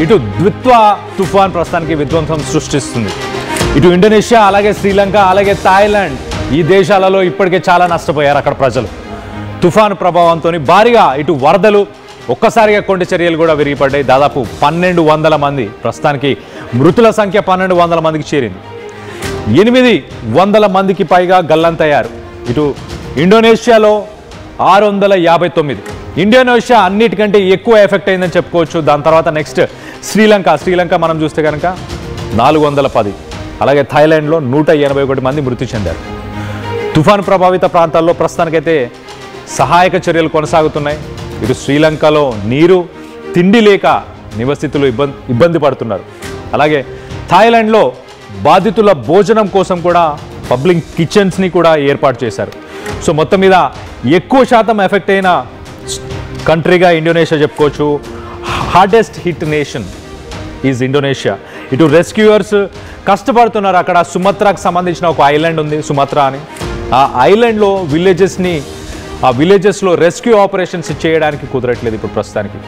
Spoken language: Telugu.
ఇటు ద్విత్వ తుఫాన్ ప్రస్తుతానికి విధ్వంసం సృష్టిస్తుంది. ఇటు ఇండోనేషియా, అలాగే శ్రీలంక, అలాగే థాయిలాండ్ ఈ దేశాలలో ఇప్పటికే చాలా నష్టపోయారు అక్కడ ప్రజలు. తుఫాను ప్రభావంతో భారీగా ఇటు వరదలు, ఒక్కసారిగా కొండ చర్యలు కూడా విరిగిపడ్డాయి. దాదాపు 1200 మంది, ప్రస్తుతానికి మృతుల సంఖ్య 1200 మందికి చేరింది. 800 పైగా గల్లంతయ్యారు. ఇటు ఇండోనేషియాలో 659. ఇండోనేషియా అన్నిటికంటే ఎక్కువ ఎఫెక్ట్ అయిందని చెప్పుకోవచ్చు. దాని తర్వాత నెక్స్ట్ శ్రీలంక మనం చూస్తే కనుక 410, అలాగే థాయిలాండ్లో 181 మంది మృతి చెందారు. తుఫాను ప్రభావిత ప్రాంతాల్లో ప్రస్తుతానికైతే సహాయక చర్యలు కొనసాగుతున్నాయి. ఇటు శ్రీలంకలో నీరు, తిండి లేక నివాసితులు ఇబ్బంది పడుతున్నారు. అలాగే థాయిలాండ్లో బాధితుల భోజనం కోసం కూడా పబ్లిక్ కిచెన్స్ని కూడా ఏర్పాటు చేశారు. సో మొత్తం మీద ఎక్కువ శాతం ఎఫెక్ట్ అయిన కంట్రీగా ఇండోనేషియా చెప్పుకోవచ్చు. Hardest hit nation is Indonesia. ఇటు రెస్క్యూయర్స్ కష్టపడుతున్నారు. అక్కడ సుమత్రాకు సంబంధించిన ఒక ఐలాండ్ ఉంది, సుమత్రా అని. ఆ ఐలాండ్లో విలేజెస్లో రెస్క్యూ ఆపరేషన్స్ చేయడానికి కుదరట్లేదు ఇప్పుడు ప్రస్తుతానికి.